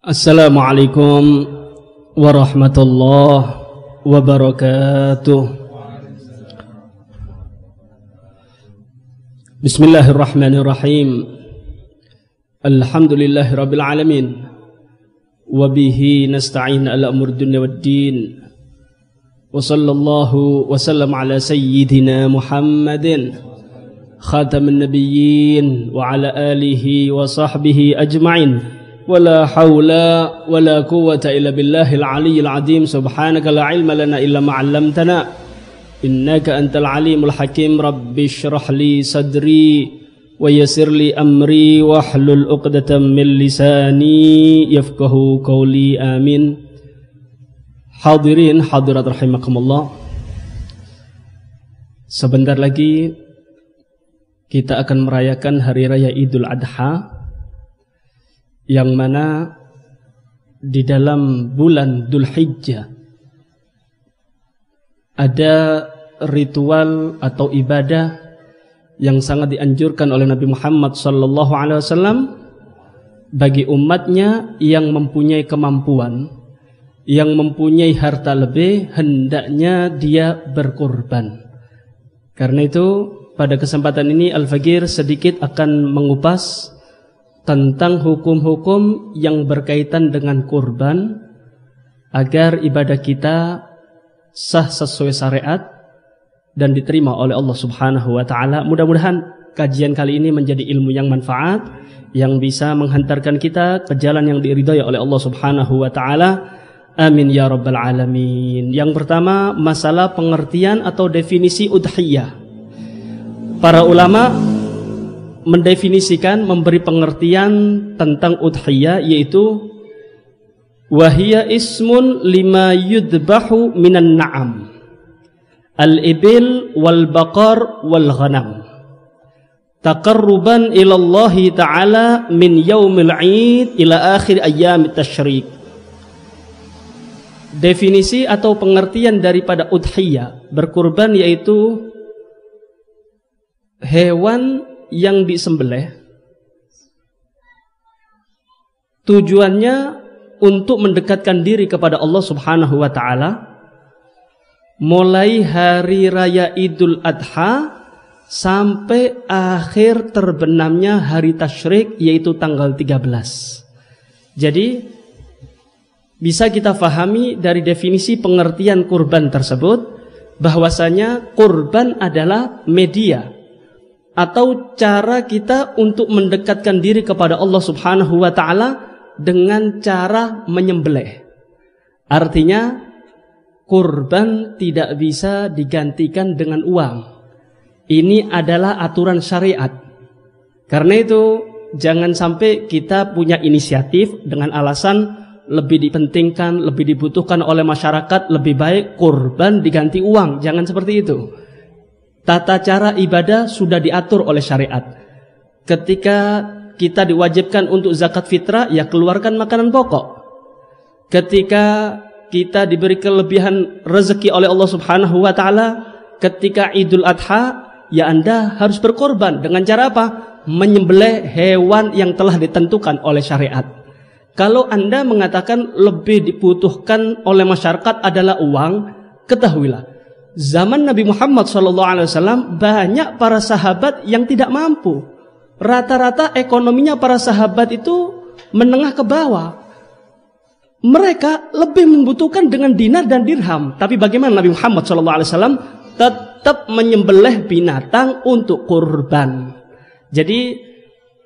Assalamualaikum warahmatullahi wabarakatuh. Bismillahirrahmanirrahim. Alhamdulillahi rabbil alamin. Wabihi nasta'in ala umur dunya waddin. Wa sallallahu wa sallam ala sayyidina Muhammadin khatamin nabiyyin wa ala alihi wa sahbihi ajma'in. ولا حول ولا قوة إلا بالله العلي العظيم سبحانك لا علم لنا إلا ما علمتنا إنك أنت العليم الحكيم رب اشرح لي صدري ويسر لي أمري واحلل عقدة من لساني يفقه قولي آمين. Hadirin hadirat rahimakumullah, sebentar lagi kita akan merayakan hari raya Idul Adha, yang mana di dalam bulan Dzulhijjah ada ritual atau ibadah yang sangat dianjurkan oleh Nabi Muhammad SAW bagi umatnya yang mempunyai kemampuan, yang mempunyai harta lebih, hendaknya dia berkurban. Karena itu pada kesempatan ini Al-Faqir sedikit akan mengupas tentang hukum-hukum yang berkaitan dengan kurban agar ibadah kita sah sesuai syariat dan diterima oleh Allah Subhanahu wa taala. Mudah-mudahan kajian kali ini menjadi ilmu yang manfaat yang bisa menghantarkan kita ke jalan yang diridhai oleh Allah Subhanahu wa taala. Amin ya rabbal alamin. Yang pertama, masalah pengertian atau definisi udhiyah. Para ulama mendefinisikan, memberi pengertian tentang udhiyah, yaitu wahia ismun lima yudbahu minan na'am al-ibil wal baqar wal ghanam taqarruban ilallahi ta'ala min yaumil 'id ila akhir ayyamit tasyrik. Definisi atau pengertian daripada udhiyah, berkurban, yaitu hewan yang disembelih tujuannya untuk mendekatkan diri kepada Allah Subhanahu wa taala mulai hari raya Idul Adha sampai akhir terbenamnya hari tasyrik, yaitu tanggal 13. Jadi bisa kita fahami dari definisi pengertian kurban tersebut bahwasanya kurban adalah media atau cara kita untuk mendekatkan diri kepada Allah Subhanahu wa taala dengan cara menyembelih. Artinya kurban tidak bisa digantikan dengan uang. Ini adalah aturan syariat. Karena itu jangan sampai kita punya inisiatif dengan alasan lebih dipentingkan, lebih dibutuhkan oleh masyarakat, lebih baik kurban diganti uang. Jangan seperti itu. Tata cara ibadah sudah diatur oleh syariat. Ketika kita diwajibkan untuk zakat fitrah, ya keluarkan makanan pokok. Ketika kita diberi kelebihan rezeki oleh Allah Subhanahu wa taala, ketika Idul Adha, ya Anda harus berkorban. Dengan cara apa? Menyembelih hewan yang telah ditentukan oleh syariat. Kalau Anda mengatakan lebih dibutuhkan oleh masyarakat adalah uang, ketahuilah zaman Nabi Muhammad SAW banyak para sahabat yang tidak mampu. Rata-rata ekonominya para sahabat itu menengah ke bawah. Mereka lebih membutuhkan dengan dinar dan dirham. Tapi bagaimana Nabi Muhammad SAW tetap menyembelih binatang untuk kurban. Jadi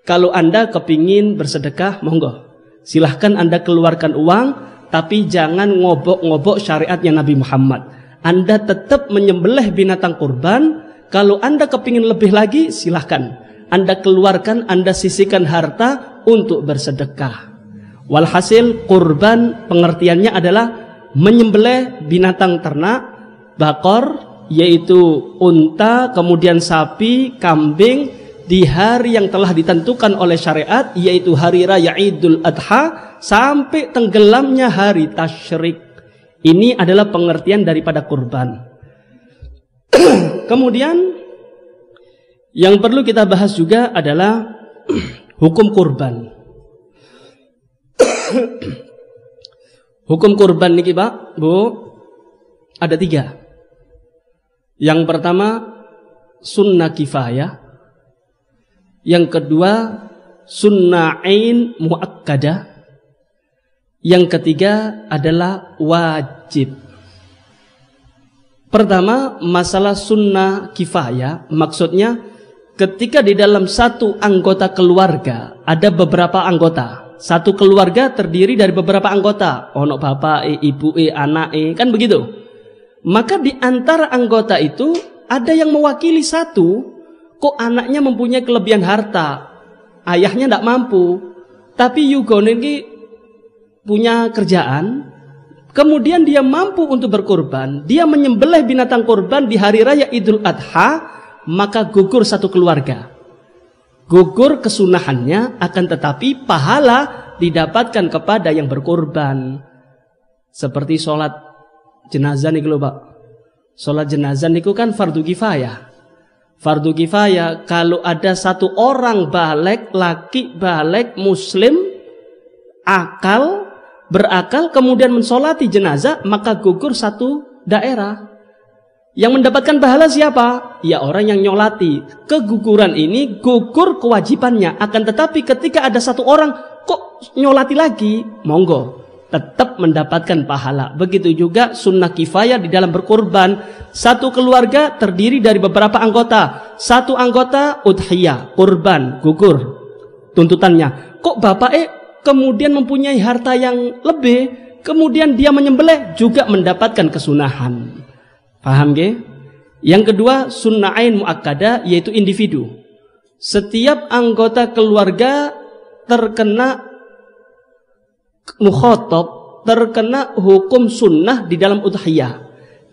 kalau Anda kepingin bersedekah, monggo, silahkan Anda keluarkan uang, tapi jangan ngobok-ngobok syariatnya Nabi Muhammad. Anda tetap menyembelih binatang kurban. Kalau Anda kepingin lebih lagi, silahkan Anda keluarkan, Anda sisihkan harta untuk bersedekah. Walhasil kurban pengertiannya adalah menyembelih binatang ternak, bakor, yaitu unta, kemudian sapi, kambing, di hari yang telah ditentukan oleh syariat, yaitu hari raya Idul Adha sampai tenggelamnya hari tasyrik. Ini adalah pengertian daripada kurban. Kemudian yang perlu kita bahas juga adalah hukum kurban. Hukum kurban niki Pak, Bu, ada 3. Yang pertama sunnah kifayah, yang kedua sunnah ain muakkadah, yang ketiga adalah wajib. Pertama, masalah sunnah kifayah, maksudnya ketika di dalam satu anggota keluarga ada beberapa anggota. Satu keluarga terdiri dari beberapa anggota, ono bapak, ibu, anak, kan begitu. Maka di antara anggota itu ada yang mewakili satu. Kok anaknya mempunyai kelebihan harta, ayahnya tidak mampu, tapi Yugon ini punya kerjaan, kemudian dia mampu untuk berkorban, dia menyembelih binatang korban di hari raya Idul Adha, maka gugur satu keluarga. Gugur kesunahannya, akan tetapi pahala didapatkan kepada yang berkorban. Seperti sholat jenazah nih Pak. Sholat jenazah niku kan fardu kifayah. Fardu kifayah, kalau ada satu orang balik, laki balik muslim, berakal, kemudian mensolati jenazah, maka gugur satu daerah. Yang mendapatkan pahala siapa? Ya orang yang nyolati. Keguguran ini gugur kewajibannya. Akan tetapi ketika ada satu orang kok nyolati lagi, monggo, tetap mendapatkan pahala. Begitu juga sunnah kifayah di dalam berkorban. Satu keluarga terdiri dari beberapa anggota. Satu anggota udhiyah, kurban, gugur tuntutannya. Kok bapak kemudian mempunyai harta yang lebih, kemudian dia menyembelih, juga mendapatkan kesunahan. Paham ge? Yang kedua sunnah ain muakkadah, yaitu individu. Setiap anggota keluarga terkena mukhatab, terkena hukum sunnah di dalam udhiyah.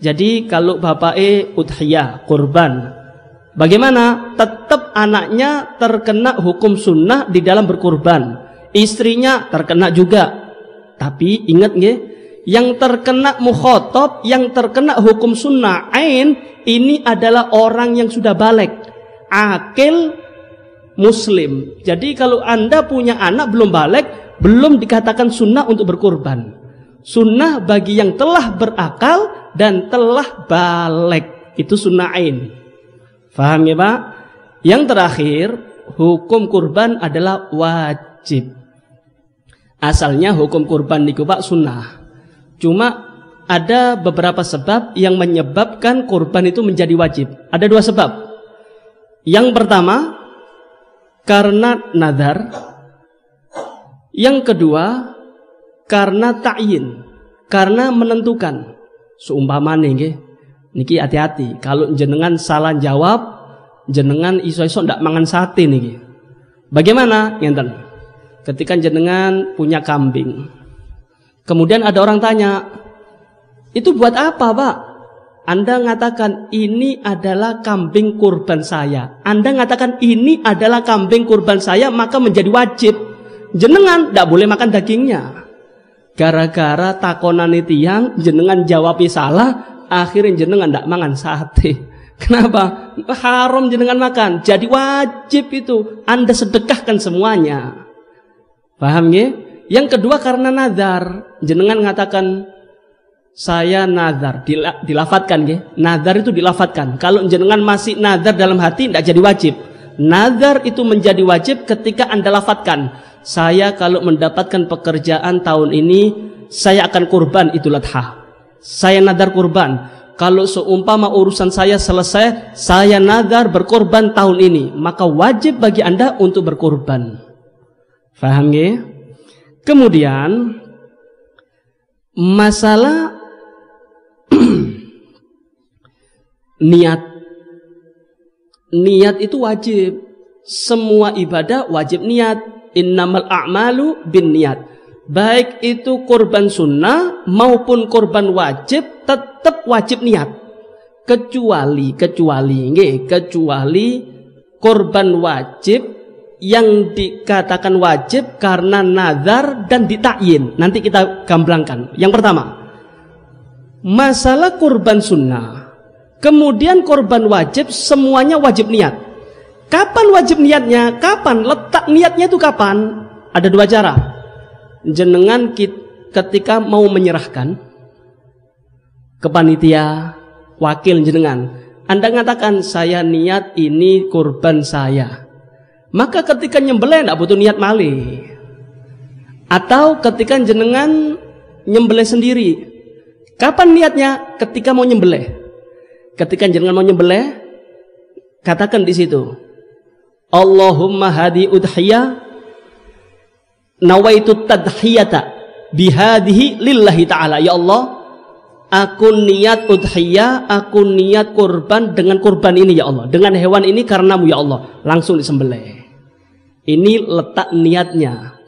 Jadi kalau bapak udhiyah, kurban, bagaimana? Tetap anaknya terkena hukum sunnah di dalam berkurban, istrinya terkena juga. Tapi ingat nggih, yang terkena mukhatab, yang terkena hukum sunnah ain, ini adalah orang yang sudah balik, akil, muslim. Jadi kalau Anda punya anak belum balik, belum dikatakan sunnah untuk berkurban. Sunnah bagi yang telah berakal dan telah balik, itu sunnah ain. Faham ya Pak? Yang terakhir, hukum kurban adalah wajib. Asalnya hukum kurban niku Pak sunnah. Cuma ada beberapa sebab yang menyebabkan kurban itu menjadi wajib. Ada 2 sebab. Yang pertama, karena nazar. Yang kedua, karena ta'yin, karena menentukan. Seumpama nggih, niki hati-hati. Kalau jenengan salah jawab, jenengan iso-iso ndak mangan sate niki. Bagaimana? Ngenten. Ketika jenengan punya kambing, kemudian ada orang tanya, itu buat apa Pak? Anda mengatakan ini adalah kambing kurban saya. Anda mengatakan ini adalah kambing kurban saya, maka menjadi wajib. Jenengan tidak boleh makan dagingnya. Gara-gara takonan tiang, jenengan jawabnya salah, akhirnya jenengan tidak makan sate. Kenapa? Haram jenengan makan. Jadi wajib itu. Anda sedekahkan semuanya. Paham ya? Yang kedua karena nazar. Jenengan mengatakan saya nazar, dilafatkan ya. Nazar itu dilafatkan. Kalau jenengan masih nazar dalam hati tidak jadi wajib. Nazar itu menjadi wajib ketika Anda lafatkan. Saya kalau mendapatkan pekerjaan tahun ini, saya akan kurban Idul Adha. Saya nazar kurban. Kalau seumpama urusan saya selesai, saya nazar berkorban tahun ini, maka wajib bagi Anda untuk berkorban. Faham ya? Kemudian masalah niat. Niat itu wajib. Semua ibadah wajib niat. Innamal a'malu bin niat. Baik itu korban sunnah maupun korban wajib, tetap wajib niat. Kecuali korban wajib yang dikatakan wajib karena nazar dan ditakyin. Nanti kita gamblangkan. Yang pertama, masalah korban sunnah, kemudian korban wajib, semuanya wajib niat. Kapan wajib niatnya? Kapan? Letak niatnya itu kapan? Ada 2 cara. jenengan ketika mau menyerahkan ke panitia wakil jenengan, Anda mengatakan saya niat ini kurban saya, maka ketika nyembelih tidak butuh niat malih. Atau ketika jenengan nyembelih sendiri, kapan niatnya? Ketika mau nyembelih. Ketika jenengan mau nyembelih, katakan di situ, Allahumma hadi udhiyah nawaitu tadhiyata bihadihi lillahi ta'ala. Ya Allah, aku niat udhiyah, aku niat kurban dengan kurban ini ya Allah, dengan hewan ini karenamu ya Allah. Langsung disembelih. Ini letak niatnya.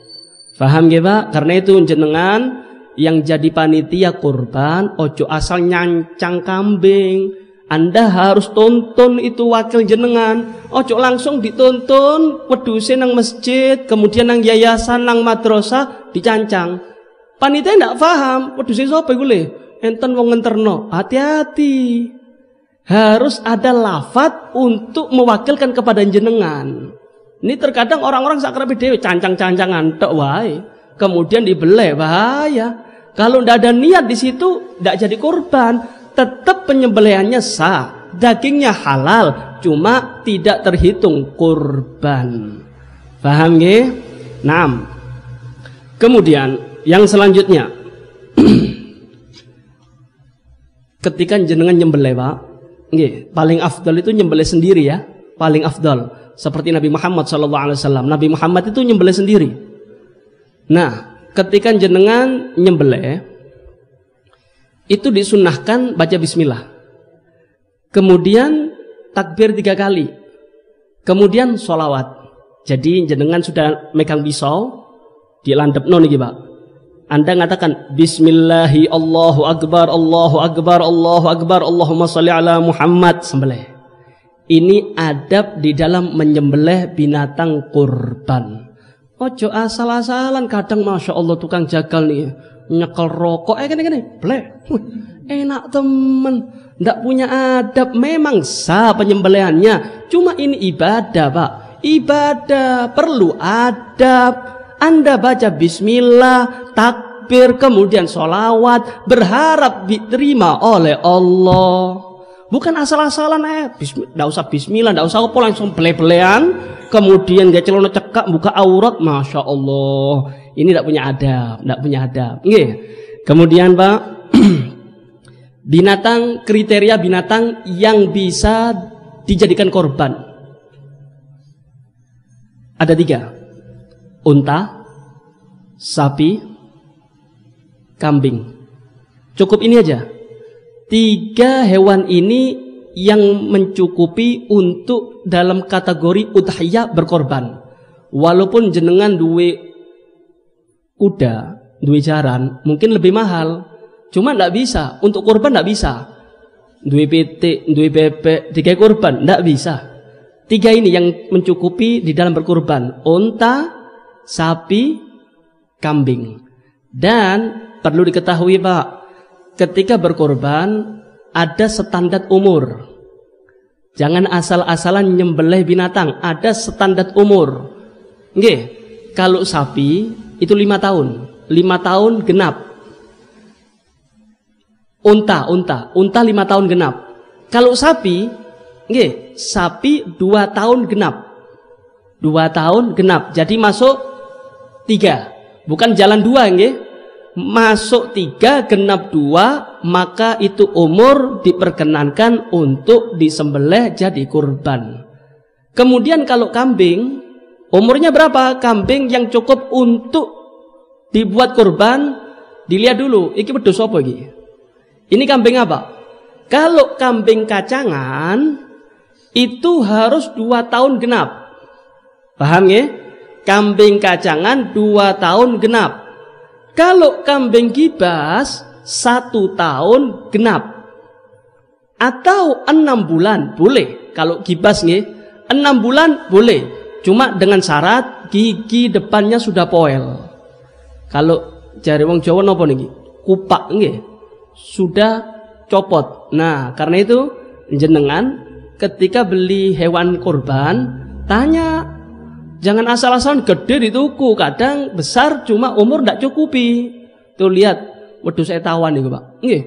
Paham ya Pak? Karena itu jenengan yang jadi panitia kurban, ojo asal nyancang kambing. Anda harus tonton itu wakil jenengan. Ojo langsung ditonton wedhuse nang masjid, kemudian nang yayasan, nang madrasah dicancang. Panitia ndak paham, wedhuse sapa iku le? Enten wong ngenterno. Hati-hati. Harus ada lafaz untuk mewakilkan kepada jenengan. Ini terkadang orang-orang sakrabe dhewe cancang-cancangan tok wae. Kemudian dibeleh, bahaya. Kalau ndak ada niat di situ ndak jadi kurban. Tetap penyembelihannya sah, dagingnya halal, cuma tidak terhitung kurban. Paham nggih? Naam. Kemudian yang selanjutnya, ketika jenengan nyembelih Pak, nggih, paling afdal itu nyembelih sendiri ya, paling afdal. Seperti Nabi Muhammad SAW. Nabi Muhammad itu nyembelih sendiri. Nah, ketika jenengan nyembelih, itu disunnahkan baca bismillah, kemudian takbir 3 kali, kemudian sholawat. Jadi jenengan sudah megang pisau, dilandepno niki Pak. Anda mengatakan bismillahi Allahu akbar, Allahu akbar, Allahu akbar, Allahumma sholli ala Muhammad, sembelih. Ini adab di dalam menyembelih binatang kurban. Ojo asal-asalan. Kadang masya Allah tukang jagal nih nyekel rokok, gini, bleh, enak temen, ndak punya adab. Memang sah penyembelihannya, cuma ini ibadah Pak, ibadah perlu adab. Anda baca bismillah, takbir, kemudian sholawat, berharap diterima oleh Allah. Bukan asal-asalan ndak usah bismillah, ndak usah apa, langsung bele-belean, kemudian gak celana cekak buka aurat, masya Allah. Ini tidak punya adab, tidak punya adab. Nggih. Kemudian Pak, binatang, kriteria binatang yang bisa dijadikan korban ada 3: unta, sapi, kambing. Cukup ini aja. 3 hewan ini yang mencukupi untuk dalam kategori udhiyah berkorban. Walaupun jenengan duwe kuda, duwe jaran, mungkin lebih mahal, cuma ndak bisa untuk korban, ndak bisa. Duwe pitik, duwe bebek, 3 korban ndak bisa. 3 ini yang mencukupi di dalam berkorban: unta, sapi, kambing. Dan perlu diketahui Pak, ketika berkorban ada standar umur. Jangan asal-asalan nyembelih binatang, ada standar umur. Nggih, kalau sapi itu 5 tahun. 5 tahun genap. Unta 5 tahun genap. Kalau sapi, nggih, sapi 2 tahun genap. 2 tahun genap. Jadi masuk 3. Bukan jalan 2, nggih. Masuk 3 genap 2, maka itu umur diperkenankan untuk disembelih jadi kurban. Kemudian kalau kambing, umurnya berapa? Kambing yang cukup untuk dibuat kurban, dilihat dulu, iki wedhus apa iki? Ini kambing apa? Kalau kambing kacangan itu harus 2 tahun genap. Paham ya? Kambing kacangan 2 tahun genap. Kalau kambing gibas 1 tahun genap. Atau 6 bulan boleh. Kalau gibas nggih, 6 bulan boleh. Cuma dengan syarat gigi depannya sudah poel. Kalau jari wong Jawa napa niki? Kupak nggih. Sudah copot. Nah, karena itu jenengan ketika beli hewan kurban, tanya Jangan asal-asalan gede dituku, kadang besar cuma umur ndak cukupi. Tuh lihat, wedhus etawan niku, Pak. Nggih,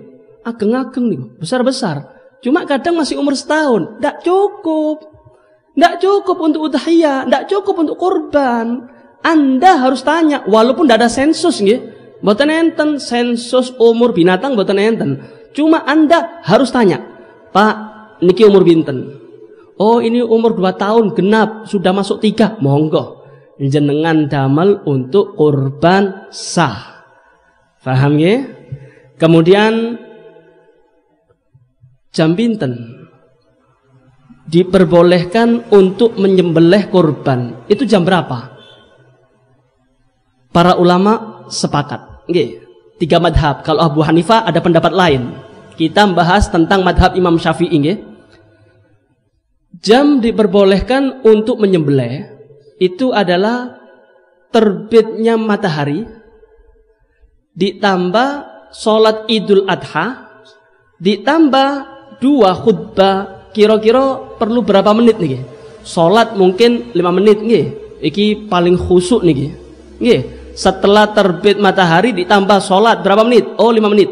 ageng-ageng niku, besar-besar. Cuma kadang masih umur setahun, ndak cukup. Ndak cukup untuk udhiyah, ndak cukup untuk kurban. Anda harus tanya, walaupun ndak ada sensus nggih. Mboten enten sensus umur binatang, mboten enten. Cuma Anda harus tanya, Pak, niki umur binten? Oh, ini umur 2 tahun genap, sudah masuk 3, monggo jenengan damel untuk kurban sah. Paham ya? Kemudian jam binten diperbolehkan untuk menyembelih kurban. Itu jam berapa? Para ulama sepakat. Nggih, 3 madhab. Kalau Abu Hanifah ada pendapat lain. Kita membahas tentang madhab Imam Syafi'i nggih. Jam diperbolehkan untuk menyembelih itu adalah terbitnya matahari ditambah sholat Idul Adha ditambah 2 khutbah. Kira-kira perlu berapa menit nih? Sholat mungkin 5 menit nih. Iki paling khusuk nih. Nggih. Setelah terbit matahari ditambah sholat berapa menit? Oh, 5 menit.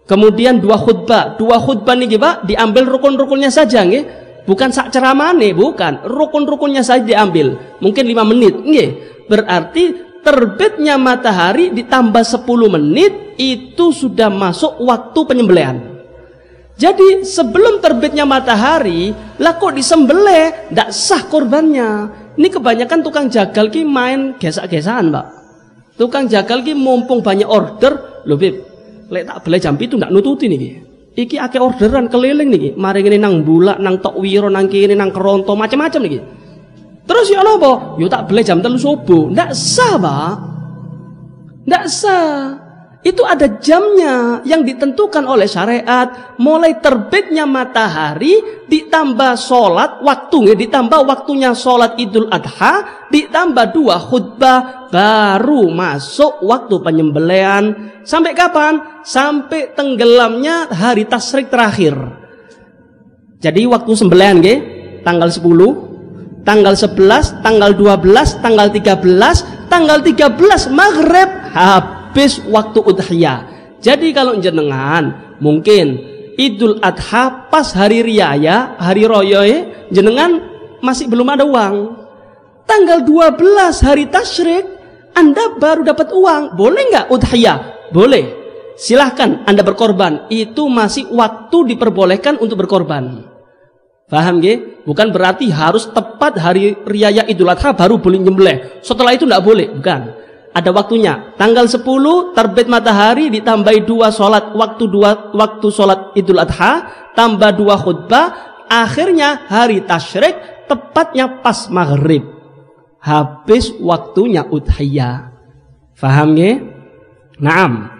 Kemudian 2 khutbah. 2 khutbah nih Pak, diambil rukun-rukunnya saja nggih. Bukan sak ceramane, bukan. Rukun-rukunnya saja diambil. Mungkin 5 menit. Nggih. Berarti terbitnya matahari ditambah 10 menit itu sudah masuk waktu penyembelihan. Jadi sebelum terbitnya matahari, lah kok disembelih, ndak sah kurbannya. Ini kebanyakan tukang jagal ki main gesak-gesakan, Pak. Tukang jagal ki mumpung banyak order, lho Bib, lek tak beli jam itu ndak nututi niki. Iki akeh orderan keliling niki, mari ngene nang Bulak, nang Tokwiro, nang kene nang Keronto, macam-macam niki. Terus ya napa? Yo tak beli jam 3 subuh. Ndak sah, Pak. Ndak sah. Itu ada jamnya yang ditentukan oleh syariat. Mulai terbitnya matahari ditambah sholat waktunya, ditambah waktunya sholat Idul Adha, ditambah 2 khutbah, baru masuk waktu penyembelihan. Sampai kapan? Sampai tenggelamnya hari tasyrik terakhir. Jadi waktu sembelihan nggih, tanggal 10, tanggal 11, tanggal 12, tanggal 13, tanggal 13 maghrib habis waktu udhiyah. Jadi kalau jenengan mungkin Idul Adha pas hari riyaya, hari raya jenengan masih belum ada uang. Tanggal 12 hari tasyrik Anda baru dapat uang. Boleh nggak udhiyah? Boleh. Silahkan Anda berkorban. Itu masih waktu diperbolehkan untuk berkorban. Paham nggih? Bukan berarti harus tepat hari riyaya Idul Adha baru boleh nyembelih. Setelah itu nggak boleh, bukan. Ada waktunya. Tanggal 10 terbit matahari ditambahi 2 sholat waktu sholat Idul Adha, tambah 2 khutbah, akhirnya hari tasyrik tepatnya pas maghrib. Habis waktunya udhiyah. Paham nggih? Naam.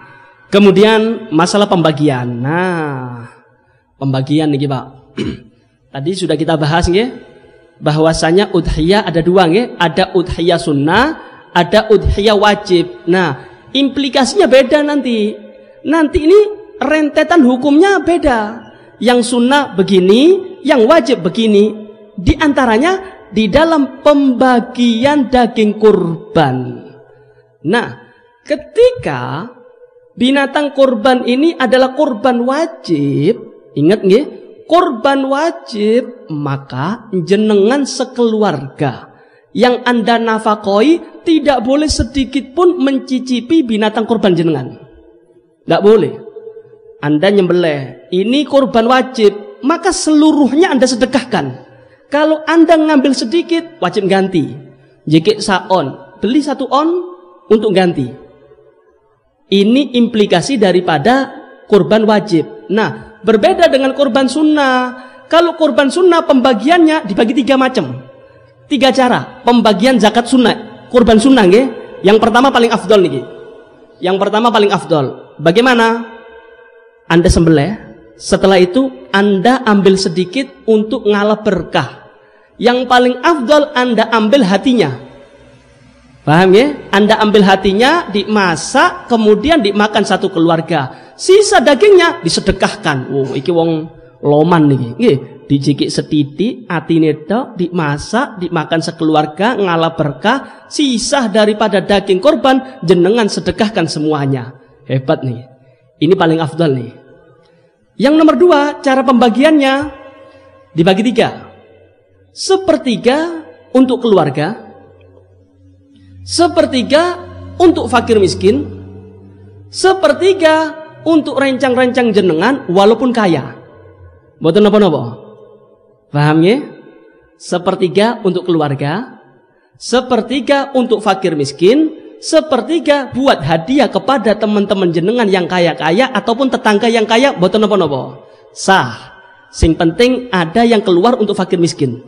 Kemudian masalah pembagian. Nah, pembagian nih Pak. Tadi sudah kita bahas nggih, bahwasanya udhiyah ada 2 nggih, ada udhiyah sunnah, ada udhiyah wajib. Nah, implikasinya beda nanti. Nanti ini rentetan hukumnya beda. Yang sunnah begini, yang wajib begini. Di antaranya di dalam pembagian daging kurban. Nah, ketika binatang kurban ini adalah kurban wajib, ingat nggih? Kurban wajib, maka jenengan sekeluarga yang Anda nafakoi tidak boleh sedikit pun mencicipi binatang kurban jenengan. Tidak boleh. Anda nyembelih, ini kurban wajib, maka seluruhnya Anda sedekahkan. Kalau Anda ngambil sedikit, wajib ganti. Jika saon, beli 1 on untuk ganti. Ini implikasi daripada kurban wajib. Nah, berbeda dengan kurban sunnah. Kalau kurban sunnah pembagiannya dibagi 3 macam. 3 cara pembagian zakat sunnah, kurban sunnah nggih. Yang pertama paling afdol niki. Yang pertama paling afdol. Bagaimana? Anda sembelih, setelah itu Anda ambil sedikit untuk ngalah berkah. Yang paling afdol Anda ambil hatinya. Paham ya? Anda ambil hatinya, dimasak, kemudian dimakan satu keluarga. Sisa dagingnya disedekahkan. Iki wong loman niki. Nggih, dijikik setitik, atine tok, dimasak, dimakan sekeluarga, ngalah berkah, sisa daripada daging korban jenengan sedekahkan semuanya. Hebat nih. Ini paling afdal nih. Yang nomor 2, cara pembagiannya dibagi 3. Sepertiga untuk keluarga, sepertiga untuk fakir miskin, sepertiga untuk rencang-rencang jenengan walaupun kaya. Mboten napa-napa. Paham ya? Sepertiga untuk keluarga, sepertiga untuk fakir miskin, sepertiga buat hadiah kepada teman-teman jenengan yang kaya-kaya ataupun tetangga yang kaya. Mboten napa-napa. Sah. Sing penting ada yang keluar untuk fakir miskin.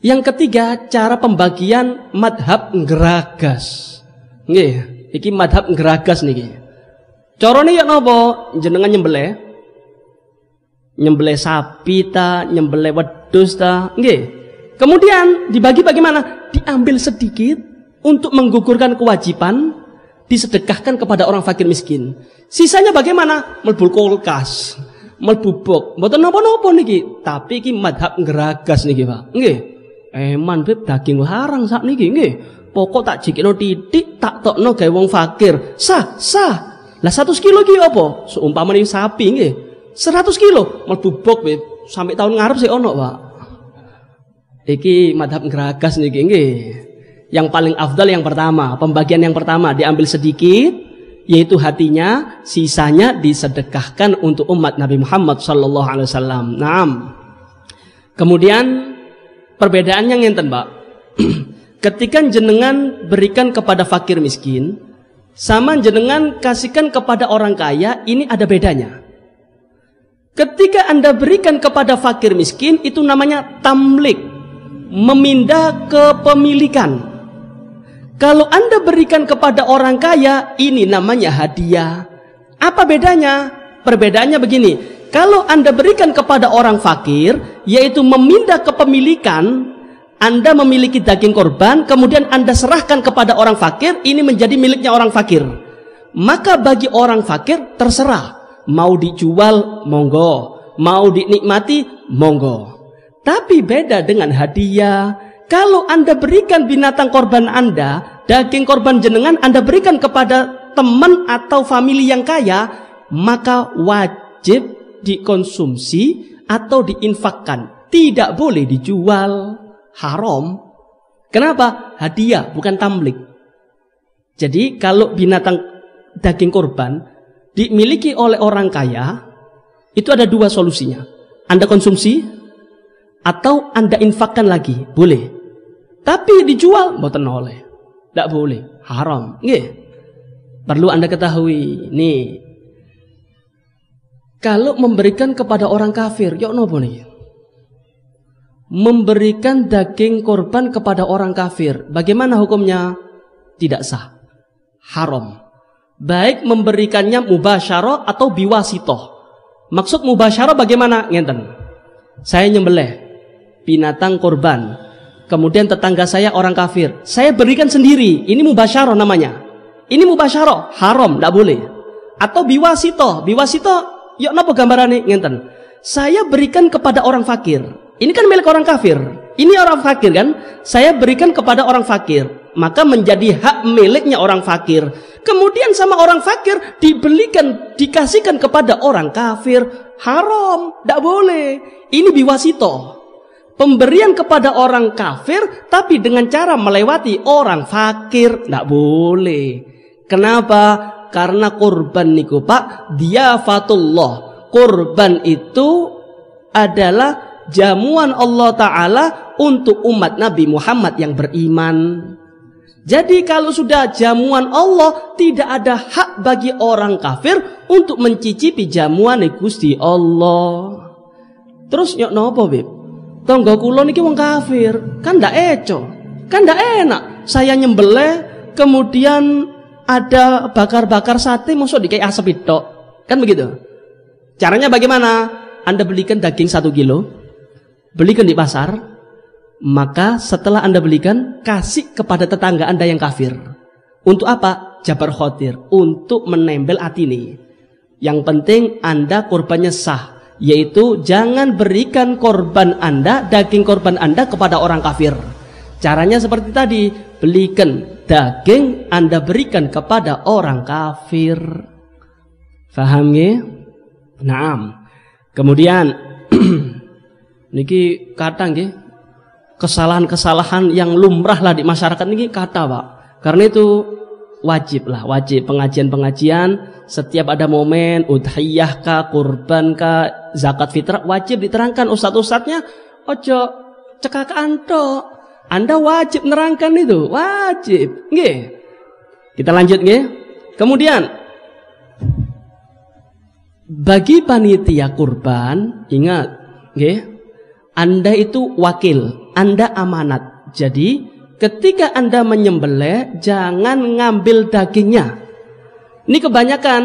Yang ketiga, cara pembagian madhab ngeragas. Nggih, iki madhab ngeragas niki. Carane ya napa? Jenengan nyembelih sapi ta, nyembelih wedhus ta, nggih. Kemudian dibagi bagaimana? Diambil sedikit untuk menggugurkan kewajiban, disedekahkan kepada orang fakir miskin. Sisanya bagaimana? Mlebu kulkas, mlebu bok. Mboten napa-napa niki, tapi iki madhab ngeragas niki, Pak. Nggih. Eman beb daging larang sak niki, nggih. Pokok tak jikino titik, tak tokno gawe wong fakir. Sah. Lah 100 kilo iki apa? Seumpamane sapi nggih. 100 kilo mlebu bok sampai tahun ngarep sih ono, Pak. Iki madhab ngeragas niki nggih. Yang paling afdal yang pertama, pembagian yang pertama diambil sedikit, yaitu hatinya, sisanya disedekahkan untuk umat Nabi Muhammad sallallahu alaihi wasallam. Naam. Kemudian perbedaannya ngenten, Pak. Ketika jenengan berikan kepada fakir miskin sama jenengan kasihkan kepada orang kaya, ini ada bedanya. Ketika Anda berikan kepada fakir miskin, itu namanya tamlik, memindah kepemilikan. Kalau Anda berikan kepada orang kaya, ini namanya hadiah. Apa bedanya? Perbedaannya begini. Kalau Anda berikan kepada orang fakir, yaitu memindah kepemilikan, Anda memiliki daging korban, kemudian Anda serahkan kepada orang fakir, ini menjadi miliknya orang fakir. Maka bagi orang fakir terserah. Mau dijual, monggo. Mau dinikmati, monggo. Tapi beda dengan hadiah. Kalau Anda berikan binatang korban Anda, daging korban jenengan Anda berikan kepada teman atau famili yang kaya, maka wajib dikonsumsi atau diinfakkan. Tidak boleh dijual. Haram. Kenapa? Hadiah, bukan tamlik. Jadi kalau binatang daging korban dimiliki oleh orang kaya, itu ada 2 solusinya. Anda konsumsi atau Anda infakkan lagi, boleh. Tapi dijual, mboten oleh. Tidak boleh, haram. Nggih. Perlu Anda ketahui, nih. Kalau memberikan kepada orang kafir, yo nopo nih? Memberikan daging korban kepada orang kafir, bagaimana hukumnya? Tidak sah. Haram. Baik memberikannya mubasyarah atau biwasitoh. Maksud mubasyarah bagaimana? Ngenten. Saya nyembelih binatang korban, kemudian tetangga saya orang kafir, saya berikan sendiri. Ini mubasyarah namanya. Ini mubasyarah, haram, tidak boleh. Atau biwasitoh. Biwasitoh, yuk napa gambarannya? Ngenten. Saya berikan kepada orang fakir. Ini kan milik orang kafir. Ini orang fakir kan? Saya berikan kepada orang fakir, maka menjadi hak miliknya orang fakir. Kemudian sama orang fakir dikasihkan kepada orang kafir, haram, tidak boleh. Ini biwasito. Pemberian kepada orang kafir tapi dengan cara melewati orang fakir, tidak boleh. Kenapa? Karena kurban niku, Pak, diafatullah. Kurban itu adalah jamuan Allah Ta'ala untuk umat Nabi Muhammad yang beriman. Jadi kalau sudah jamuan Allah, tidak ada hak bagi orang kafir untuk mencicipi jamuan Gusti Allah. Terus nyok nopo, Beb? Tonggo kula niki wong kafir, kan ndak eco, kan ndak enak. Saya nyembelih, kemudian ada bakar-bakar sate, mosok dikai asap itu, kan begitu? Caranya bagaimana? Anda belikan daging 1 kilo, belikan di pasar, maka setelah Anda belikan, kasih kepada tetangga Anda yang kafir. Untuk apa? Jabar khotir, untuk menempel hati ini. Yang penting Anda kurbannya sah. yaitu jangan berikan korban Anda, daging korban Anda kepada orang kafir. Caranya seperti tadi, belikan daging Anda berikan kepada orang kafir. Faham ya? Naam. Kemudian niki kata nggih, kesalahan-kesalahan yang lumrah lah di masyarakat niki kata, Pak. Karena itu wajib pengajian-pengajian setiap ada momen udhiyah kah, kurban kah, zakat fitrah, wajib diterangkan ustadz-ustadznya. Ojo cekakan tok, Anda wajib nerangkan itu, wajib nggih. Kita lanjut nggih. Kemudian bagi panitia kurban, ingat nggih, Anda itu wakil, Anda amanat. Jadi ketika Anda menyembelih, jangan ngambil dagingnya. Ini kebanyakan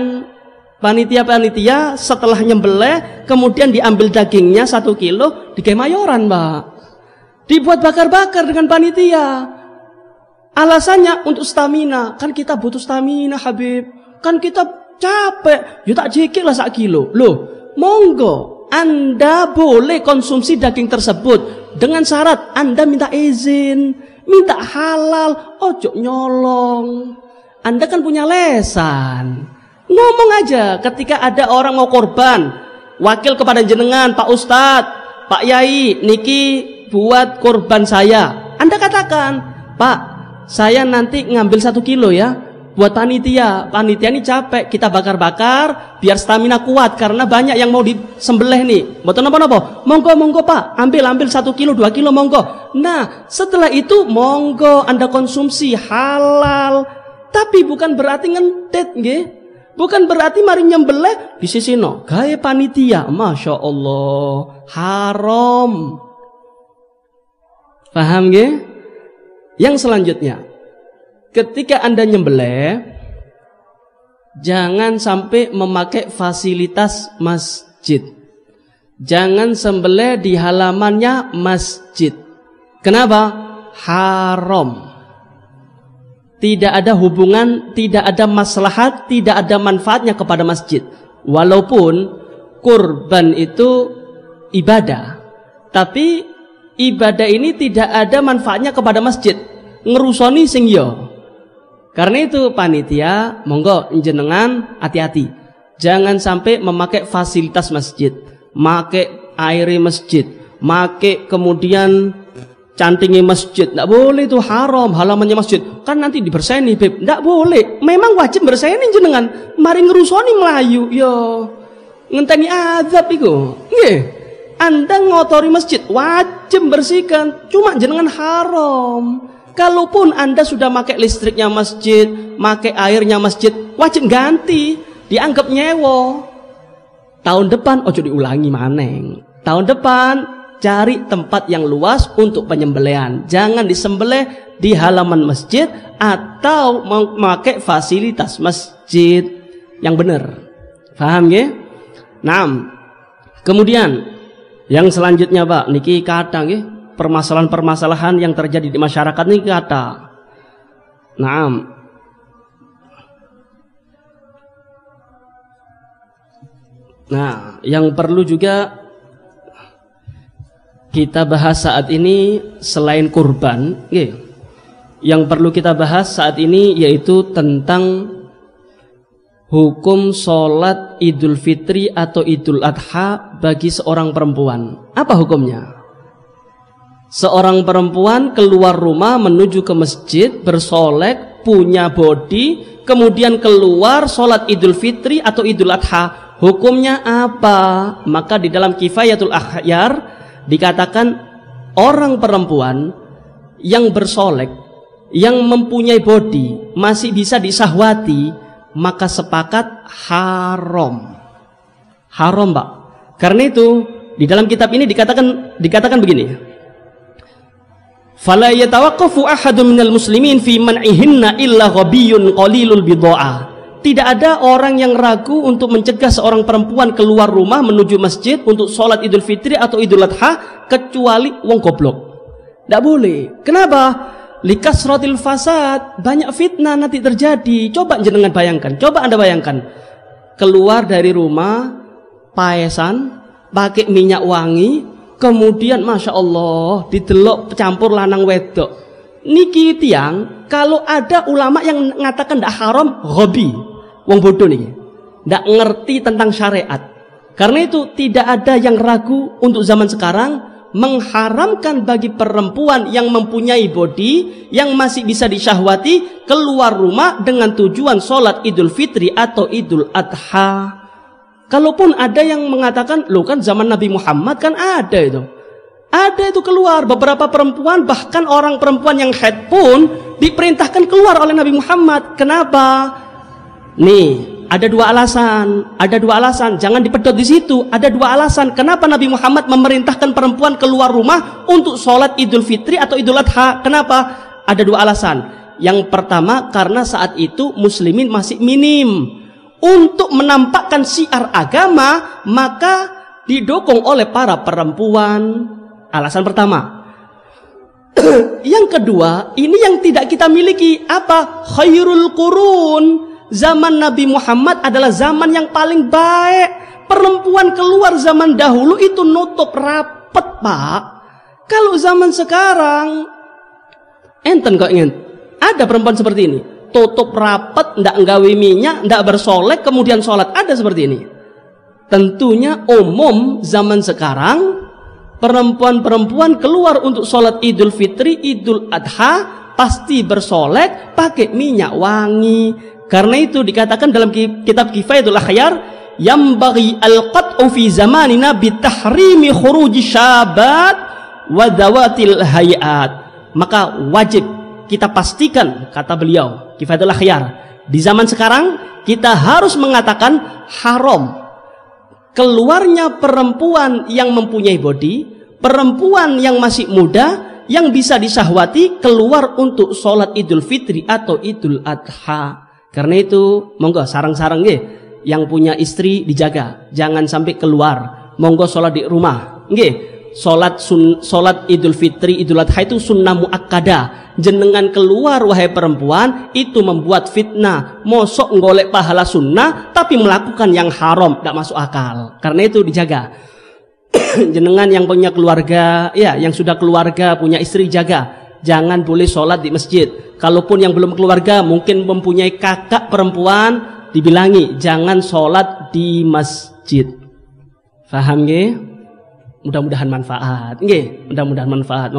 panitia-panitia setelah nyembelih kemudian diambil dagingnya 1 kilo di Kemayoran, Mbak. Dibuat bakar-bakar dengan panitia. Alasannya untuk stamina. Kan kita butuh stamina, Habib. Kan kita capek. Ya tak jikik lah 1 kilo. Loh, monggo Anda boleh konsumsi daging tersebut dengan syarat Anda minta izin, minta halal, ojo nyolong. Anda kan punya lesan. Ngomong aja ketika ada orang mau korban, wakil kepada jenengan, Pak Ustadz, Pak Yai, niki buat korban saya. Anda katakan, Pak, saya nanti ngambil 1 kilo ya, buat panitia. Panitia ini capek, kita bakar-bakar biar stamina kuat karena banyak yang mau disembelih nih. Betul napa-napa? Monggo Pak, ambil 1 kilo, 2 kilo monggo. Nah, setelah itu monggo Anda konsumsi halal. Tapi bukan berarti ngentet nggih. Bukan berarti mari nyembelih disisino gawe panitia. Masya Allah, haram. Paham nggih? Yang selanjutnya, ketika Anda nyembelih, jangan sampai memakai fasilitas masjid. Jangan sembelih di halamannya masjid. Kenapa? Haram. Tidak ada hubungan, tidak ada maslahat, tidak ada manfaatnya kepada masjid. Walaupun kurban itu ibadah, tapi ibadah ini tidak ada manfaatnya kepada masjid. Ngerusoni sing yo. Karena itu panitia, monggo jenengan hati-hati. Jangan sampai memakai fasilitas masjid, make air masjid, make kemudian cantingnya masjid. Tidak boleh, itu haram, halamannya masjid. Kan nanti diberseni, Beb. Tidak boleh. Memang wajib berseni jenengan. Mari ngerusoni Melayu, yo. Ngenteni azab iku. Nggih. Anda ngotori masjid, wajib bersihkan. Cuma jenengan haram. Kalaupun Anda sudah pakai listriknya masjid, pakai airnya masjid, wajib ganti. Dianggap nyewo. Tahun depan ojo diulangi maneng. Tahun depan cari tempat yang luas untuk penyembelihan. Jangan disembelih di halaman masjid atau memakai fasilitas masjid yang benar. Paham ya? Nah, kemudian yang selanjutnya, Pak, niki kadang ya, permasalahan-permasalahan yang terjadi di masyarakat niki kata. Nah, yang perlu juga kita bahas saat ini selain kurban, yang perlu kita bahas saat ini yaitu tentang hukum sholat Idul Fitri atau Idul Adha bagi seorang perempuan. Apa hukumnya? Seorang perempuan keluar rumah menuju ke masjid, bersolek, punya body, kemudian keluar sholat Idul Fitri atau Idul Adha. Hukumnya apa? Maka di dalam Kifayatul Akhyar dikatakan orang perempuan yang bersolek, yang mempunyai body, masih bisa disahwati, maka sepakat haram. Haram, Pak. Karena itu di dalam kitab ini dikatakan begini. Fala yatawaqqafu ahadun minal muslimin fi man'ihinna illa ghabiyyun qalilul bidha'ah. Tidak ada orang yang ragu untuk mencegah seorang perempuan keluar rumah menuju masjid untuk sholat Idul Fitri atau Idul Adha kecuali wong goblok. Tidak boleh. Kenapa? Likasratil fasad, banyak fitnah nanti terjadi. Coba jenengan bayangkan, coba Anda bayangkan, keluar dari rumah paesan, pakai minyak wangi, kemudian masya Allah didelok campur lanang wedok. Niki tiang, kalau ada ulama yang mengatakan tidak haram, hobi, wong bodoh nih, tidak ngerti tentang syariat. Karena itu tidak ada yang ragu untuk zaman sekarang mengharamkan bagi perempuan yang mempunyai body yang masih bisa disyahwati keluar rumah dengan tujuan sholat Idul Fitri atau Idul Adha. Kalaupun ada yang mengatakan, loh kan zaman Nabi Muhammad kan ada itu. Ada itu keluar beberapa perempuan, bahkan orang perempuan yang haid pun diperintahkan keluar oleh Nabi Muhammad. Kenapa? Nih, ada dua alasan, jangan dipedot di situ. Ada dua alasan kenapa Nabi Muhammad memerintahkan perempuan keluar rumah untuk sholat Idul Fitri atau Idul Adha. Kenapa? Ada dua alasan. Yang pertama, karena saat itu muslimin masih minim. Untuk menampakkan syiar agama, maka didukung oleh para perempuan. Alasan pertama. Yang kedua, ini yang tidak kita miliki. Apa? Khairul qurun. Zaman Nabi Muhammad adalah zaman yang paling baik. Perempuan keluar zaman dahulu itu nutup rapet, Pak. Kalau zaman sekarang, enten kok ingin ada perempuan seperti ini, tutup rapet, ndak nggawe minyak, ndak bersolek, kemudian sholat. Ada seperti ini. Tentunya umum zaman sekarang, perempuan-perempuan keluar untuk sholat Idul Fitri, Idul Adha, pasti bersolek, pakai minyak wangi. Karena itu dikatakan dalam kitab Kifayatul Akhyar, yambaghi al-qat'u fi zamanina bitahrimi khuruji syabat wa dawatil hayat. Maka wajib kita pastikan, kata beliau Kifayatul Akhyar, di zaman sekarang kita harus mengatakan haram keluarnya perempuan yang mempunyai body, perempuan yang masih muda yang bisa disyahwati keluar untuk sholat Idul Fitri atau Idul Adha. Karena itu monggo sarang-sarang nggih, yang punya istri dijaga, jangan sampai keluar. Monggo sholat di rumah nggih. Sholat Idul Fitri, Idul Adha itu sunnah muakkadah. Jenengan keluar wahai perempuan itu membuat fitnah. Mosok ngolek pahala sunnah tapi melakukan yang haram, tidak masuk akal. Karena itu dijaga. Jenengan yang punya keluarga, ya yang sudah keluarga punya istri, jaga. Jangan boleh sholat di masjid. Kalaupun yang belum keluarga mungkin mempunyai kakak perempuan, dibilangi jangan sholat di masjid. Faham nggih? Mudah-mudahan manfaat. Nggih, mudah-mudahan manfaat.